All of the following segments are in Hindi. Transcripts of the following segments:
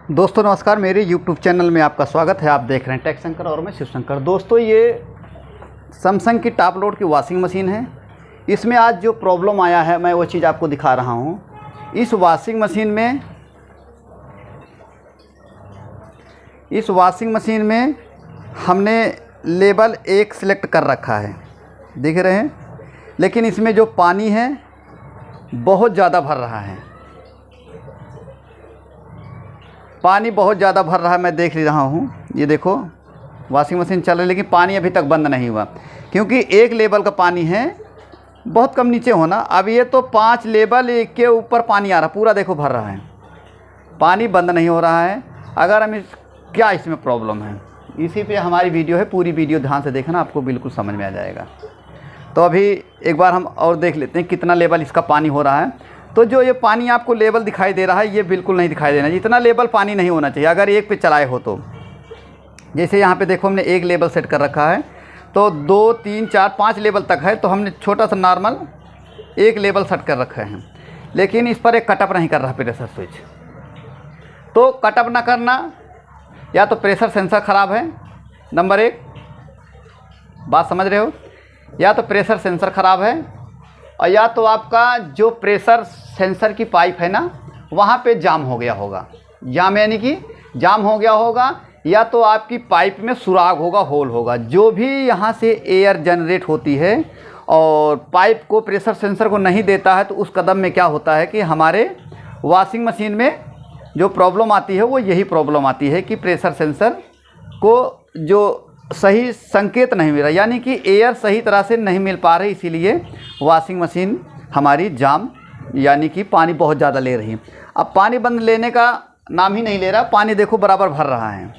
दोस्तों नमस्कार, मेरे YouTube चैनल में आपका स्वागत है। आप देख रहे हैं टेक शंकर और मैं शिव शंकर। दोस्तों ये सैमसंग की टॉप लोड की वॉशिंग मशीन है। इसमें आज जो प्रॉब्लम आया है मैं वो चीज़ आपको दिखा रहा हूँ। इस वॉशिंग मशीन में हमने लेवल 1 सिलेक्ट कर रखा है, देख रहे हैं, लेकिन इसमें जो पानी है बहुत ज़्यादा भर रहा है। पानी बहुत ज़्यादा भर रहा है, मैं देख रहा हूँ। ये देखो वॉशिंग मशीन चल रही है लेकिन पानी अभी तक बंद नहीं हुआ, क्योंकि एक लेवल का पानी है, बहुत कम नीचे होना। अब ये तो 5 लेवल एक के ऊपर पानी आ रहा, पूरा देखो भर रहा है, पानी बंद नहीं हो रहा है। अगर हम क्या इसमें प्रॉब्लम है, इसी पे हमारी वीडियो है। पूरी वीडियो ध्यान से देखना, आपको बिल्कुल समझ में आ जाएगा। तो अभी एक बार हम और देख लेते हैं कितना लेवल इसका पानी हो रहा है। तो जो ये पानी आपको लेवल दिखाई दे रहा है, ये बिल्कुल नहीं दिखाई देना, इतना लेवल पानी नहीं होना चाहिए अगर एक पे चलाए हो तो। जैसे यहाँ पे देखो हमने एक लेवल सेट कर रखा है, तो 2, 3, 4, 5 लेवल तक है, तो हमने छोटा सा नॉर्मल एक लेवल सेट कर रखे हैं। लेकिन इस पर एक कटअप नहीं कर रहा प्रेशर स्विच। तो कटअप ना करना, या तो प्रेशर सेंसर ख़राब है, नंबर 1 बात समझ रहे हो, या तो प्रेशर सेंसर ख़राब है, और या तो आपका जो प्रेशर सेंसर की पाइप है ना, वहाँ पे जाम हो गया होगा। जाम यानी कि जाम हो गया होगा, या तो आपकी पाइप में सुराग होगा, होल होगा। जो भी यहाँ से एयर जनरेट होती है और पाइप को प्रेशर सेंसर को नहीं देता है, तो उस कदम में क्या होता है कि हमारे वॉशिंग मशीन में जो प्रॉब्लम आती है वो यही प्रॉब्लम आती है कि प्रेशर सेंसर को जो सही संकेत नहीं मिल रहा, यानी कि एयर सही तरह से नहीं मिल पा रही, इसीलिए वॉशिंग मशीन हमारी जाम, यानी कि पानी बहुत ज़्यादा ले रही है। अब पानी बंद लेने का नाम ही नहीं ले रहा, पानी देखो बराबर भर रहा है।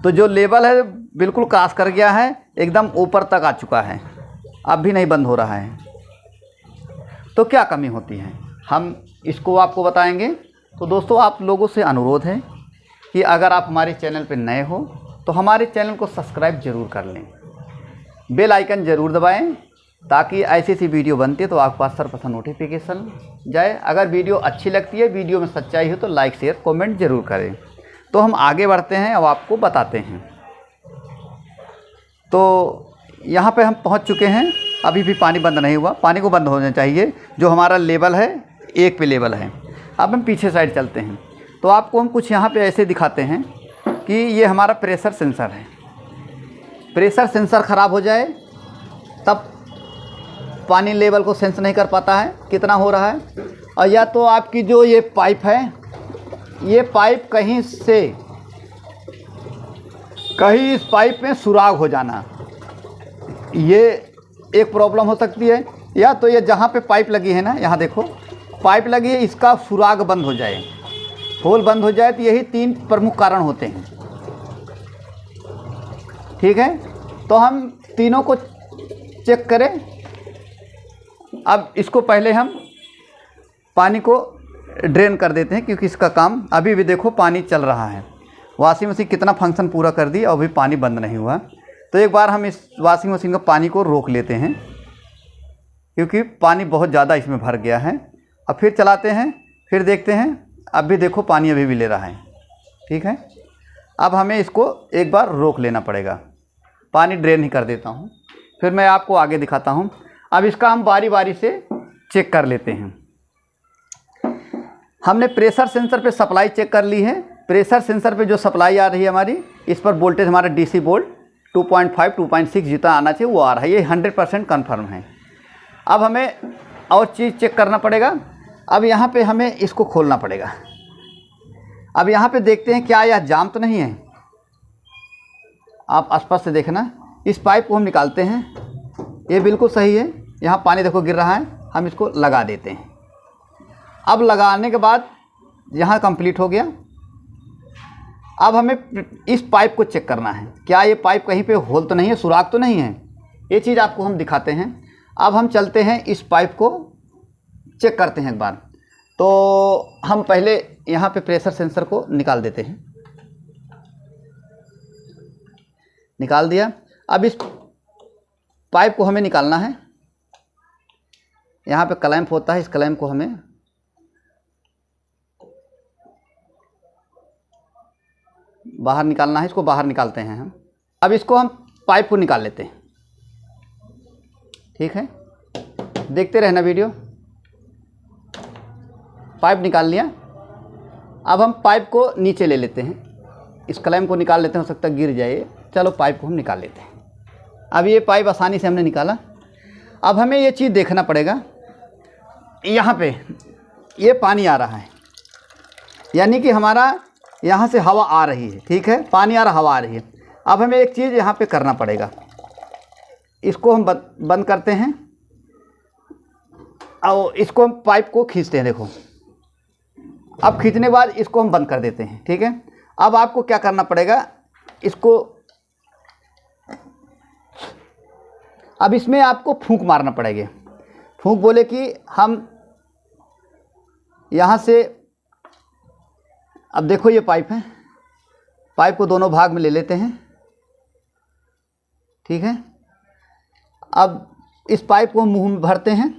तो जो लेवल है बिल्कुल क्रॉस कर गया है, एकदम ऊपर तक आ चुका है, अब भी नहीं बंद हो रहा है। तो क्या कमी होती है, हम इसको आपको बताएंगे। तो दोस्तों आप लोगों से अनुरोध है कि अगर आप हमारे चैनल पर नए हो तो हमारे चैनल को सब्सक्राइब ज़रूर कर लें, बेल आइकन ज़रूर दबाएं, ताकि ऐसी सी वीडियो बनती है तो आपके पास सर्वप्रथम नोटिफिकेशन जाए। अगर वीडियो अच्छी लगती है, वीडियो में सच्चाई हो, तो लाइक शेयर कमेंट ज़रूर करें। तो हम आगे बढ़ते हैं, अब आपको बताते हैं। तो यहाँ पे हम पहुँच चुके हैं, अभी भी पानी बंद नहीं हुआ। पानी को बंद होना चाहिए, जो हमारा लेवल है 1 पे लेवल है। अब हम पीछे साइड चलते हैं, तो आपको हम कुछ यहाँ पे ऐसे दिखाते हैं कि ये हमारा प्रेशर सेंसर है। प्रेशर सेंसर ख़राब हो जाए तब पानी लेवल को सेंस नहीं कर पाता है कितना हो रहा है। और या तो आपकी जो ये पाइप है, ये पाइप कहीं इस पाइप में सुराग हो जाना, ये एक प्रॉब्लम हो सकती है। या तो ये जहाँ पे पाइप लगी है ना, यहाँ देखो पाइप लगी है, इसका सुराग बंद हो जाए, होल बंद हो जाए। तो यही 3 प्रमुख कारण होते हैं, ठीक है। तो हम तीनों को चेक करें। अब इसको पहले हम पानी को ड्रेन कर देते हैं, क्योंकि इसका काम अभी भी देखो पानी चल रहा है। वॉशिंग मशीन कितना फंक्शन पूरा कर दी और अभी पानी बंद नहीं हुआ। तो एक बार हम इस वॉशिंग मशीन का पानी को रोक लेते हैं, क्योंकि पानी बहुत ज़्यादा इसमें भर गया है। अब फिर चलाते हैं, फिर देखते हैं, अब भी देखो पानी अभी भी ले रहा है, ठीक है। अब हमें इसको एक बार रोक लेना पड़ेगा, पानी ड्रेन ही कर देता हूँ, फिर मैं आपको आगे दिखाता हूँ। अब इसका हम बारी बारी से चेक कर लेते हैं। हमने प्रेशर सेंसर पे सप्लाई चेक कर ली है। प्रेशर सेंसर पे जो सप्लाई आ रही है हमारी, इस पर वोल्टेज हमारा डीसी वोल्ट 2.5 2.6 जितना आना चाहिए वो आ रहा है, ये 100% कन्फर्म है। अब हमें और चीज़ चेक करना पड़ेगा। अब यहाँ पे हमें इसको खोलना पड़ेगा। अब यहाँ पे देखते हैं क्या यह जाम तो नहीं है। आप आसपास से देखना, इस पाइप को हम निकालते हैं, ये बिल्कुल सही है। यहाँ पानी देखो गिर रहा है, हम इसको लगा देते हैं। अब लगाने के बाद यहाँ कंप्लीट हो गया। अब हमें इस पाइप को चेक करना है, क्या ये पाइप कहीं पे होल तो नहीं है, सुराग तो नहीं है, ये चीज़ आपको हम दिखाते हैं। अब हम चलते हैं, इस पाइप को चेक करते हैं एक बार। तो हम पहले यहाँ पे प्रेशर सेंसर को निकाल देते हैं, निकाल दिया। अब इस पाइप को हमें निकालना है, यहाँ पे क्लैंप होता है, इस क्लैंप को हमें बाहर निकालना है, इसको बाहर निकालते हैं हम। अब इसको हम पाइप को निकाल लेते हैं, ठीक है, देखते रहना वीडियो। पाइप निकाल लिया। अब हम पाइप को नीचे ले लेते हैं, इस क्लैंप को निकाल लेते हैं, हो सकता है गिर जाए। चलो पाइप को हम निकाल लेते हैं। अब ये पाइप आसानी से हमने निकाला। अब हमें ये चीज़ देखना पड़ेगा, यहाँ पे ये पानी आ रहा है, यानी कि हमारा यहाँ से हवा आ रही है, ठीक है, पानी आ रहा, हवा आ रही है। अब हमें एक चीज़ यहाँ पे करना पड़ेगा, इसको हम बंद करते हैं और इसको हम पाइप को खींचते हैं, देखो। अब खींचने के बाद इसको हम बंद कर देते हैं, ठीक है। अब आपको क्या करना पड़ेगा, इसको अब इसमें आपको फूंक मारना पड़ेगा। फूंक बोले कि हम यहाँ से, अब देखो ये पाइप है, पाइप को दोनों भाग में ले लेते हैं, ठीक है। अब इस पाइप को मुंह में भरते हैं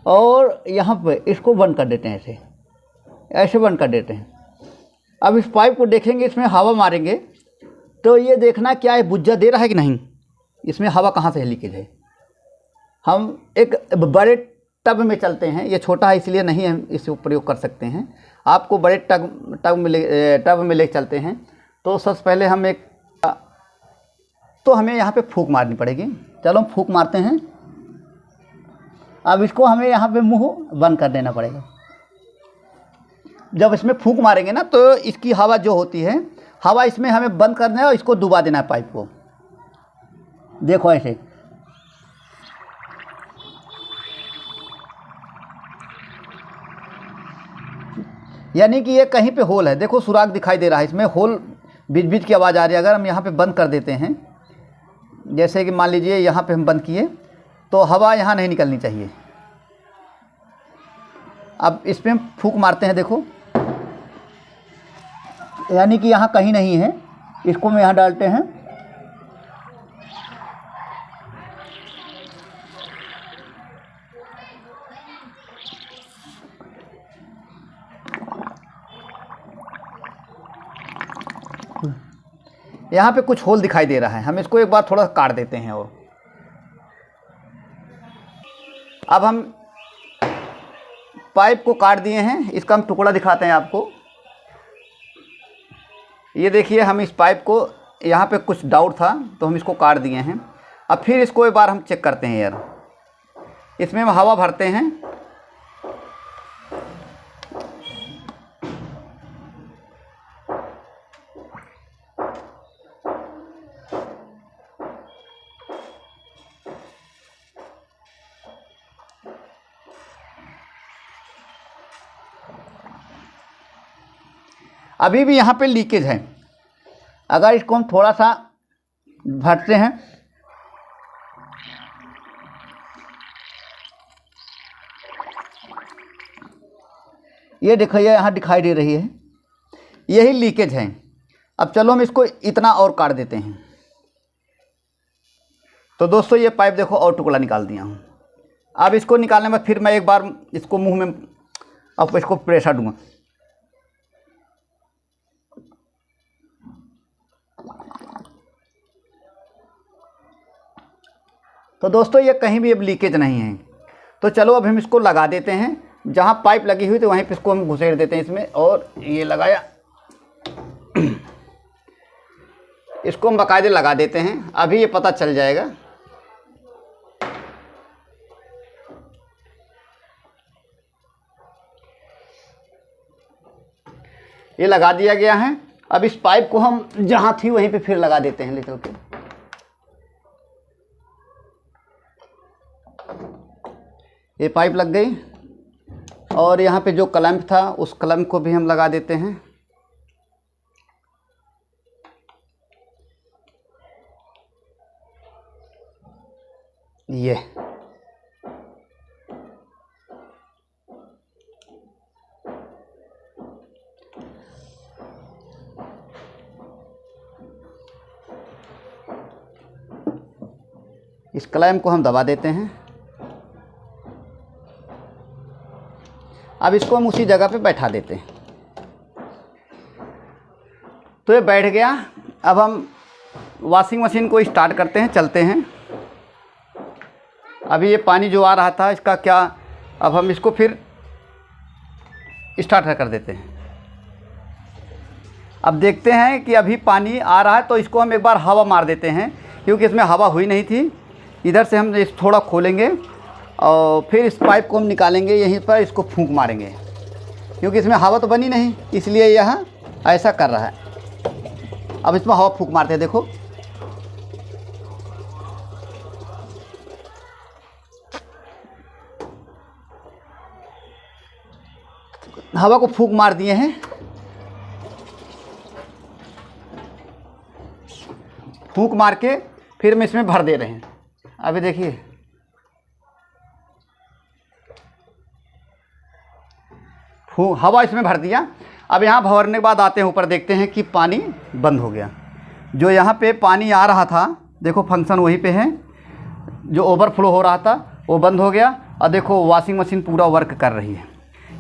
और यहाँ पे इसको बंद कर देते हैं, ऐसे ऐसे बंद कर देते हैं। अब इस पाइप को देखेंगे, इसमें हवा मारेंगे तो ये देखना क्या है, बुझ्जा दे रहा है कि नहीं, इसमें हवा कहाँ से लीकेज है। हम एक बड़े टब में चलते हैं, ये छोटा है इसलिए नहीं हम इसको प्रयोग कर सकते हैं। आपको बड़े टब में ले चलते हैं तो सबसे पहले हम हमें यहाँ पे फूंक मारनी पड़ेगी। चलो हम फूंक मारते हैं। अब इसको हमें यहाँ पे मुंह बंद कर देना पड़ेगा। जब इसमें फूंक मारेंगे ना तो इसकी हवा जो होती है, हवा इसमें हमें बंद करना है और इसको डुबा देना है पाइप को, देखो ऐसे। यानी कि ये कहीं पे होल है, देखो सुराख दिखाई दे रहा है, इसमें होल, बीच बीच की आवाज़ आ रही है। अगर हम यहाँ पे बंद कर देते हैं, जैसे कि मान लीजिए यहाँ पे हम बंद किए तो हवा यहाँ नहीं निकलनी चाहिए। अब इस पर हम फूंक मारते हैं, देखो, यानी कि यहाँ कहीं नहीं है, इसको हम यहाँ डालते हैं। यहाँ पे कुछ होल दिखाई दे रहा है, हम इसको एक बार थोड़ा काट देते हैं। और अब हम पाइप को काट दिए हैं, इसका हम टुकड़ा दिखाते हैं आपको। ये देखिए, हम इस पाइप को, यहाँ पे कुछ डाउट था तो हम इसको काट दिए हैं। अब फिर इसको एक बार हम चेक करते हैं यार, इसमें हम हवा भरते हैं। अभी भी यहाँ पे लीकेज है। अगर इसको हम थोड़ा सा भरते हैं, ये देखो, ये यहाँ दिखाई दे रही है, यही लीकेज है। अब चलो हम इसको इतना और काट देते हैं। तो दोस्तों ये पाइप देखो और टुकड़ा निकाल दिया हूँ। अब इसको निकालने में फिर मैं एक बार इसको मुंह में, अब इसको प्रेशर दूंगा। तो दोस्तों ये कहीं भी अब लीकेज नहीं है। तो चलो अब हम इसको लगा देते हैं, जहाँ पाइप लगी हुई थी वहीं पे इसको हम घुसेड़ देते हैं इसमें। और ये लगाया, इसको हम बाकायदे लगा देते हैं, अभी ये पता चल जाएगा। ये लगा दिया गया है। अब इस पाइप को हम जहाँ थी वहीं पे फिर लगा देते हैं ले चल के। ये पाइप लग गई और यहाँ पे जो क्लैंप था उस क्लैंप को भी हम लगा देते हैं। ये इस क्लैंप को हम दबा देते हैं। अब इसको हम उसी जगह पे बैठा देते हैं। तो ये बैठ गया। अब हम वॉशिंग मशीन को स्टार्ट करते हैं, चलते हैं। अभी ये पानी जो आ रहा था इसका क्या, अब हम इसको फिर स्टार्ट कर देते हैं। अब देखते हैं कि अभी पानी आ रहा है, तो इसको हम एक बार हवा मार देते हैं, क्योंकि इसमें हवा हुई नहीं थी। इधर से हम इस थोड़ा खोलेंगे और फिर इस पाइप को हम निकालेंगे, यहीं पर इसको फूंक मारेंगे, क्योंकि इसमें हवा तो बनी नहीं, इसलिए यह ऐसा कर रहा है। अब इसमें हवा फूंक मारते हैं, देखो। हवा को फूंक मार दिए हैं। फूंक मार के फिर हम इसमें भर दे रहे हैं। अभी देखिए, हवा इसमें भर दिया। अब यहाँ भरने के बाद आते हैं ऊपर, देखते हैं कि पानी बंद हो गया। जो यहाँ पे पानी आ रहा था, देखो फंक्शन वहीं पे है, जो ओवरफ्लो हो रहा था वो बंद हो गया। और देखो वॉशिंग मशीन पूरा वर्क कर रही है।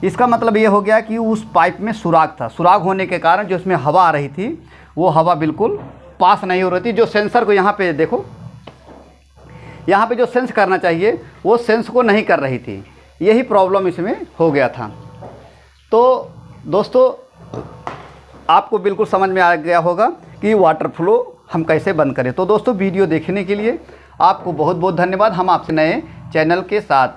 इसका मतलब ये हो गया कि उस पाइप में सुराख था। सुराख होने के कारण जो इसमें हवा आ रही थी वो हवा बिल्कुल पास नहीं हो रही थी। जो सेंसर को यहाँ पे देखो, यहाँ पे जो सेंस करना चाहिए वो सेंस को नहीं कर रही थी। यही प्रॉब्लम इसमें हो गया था। तो दोस्तों, आपको बिल्कुल समझ में आ गया होगा कि वाटर फ्लो हम कैसे बंद करें। तो दोस्तों, वीडियो देखने के लिए आपको बहुत बहुत धन्यवाद। हम आपसे नए चैनल के साथ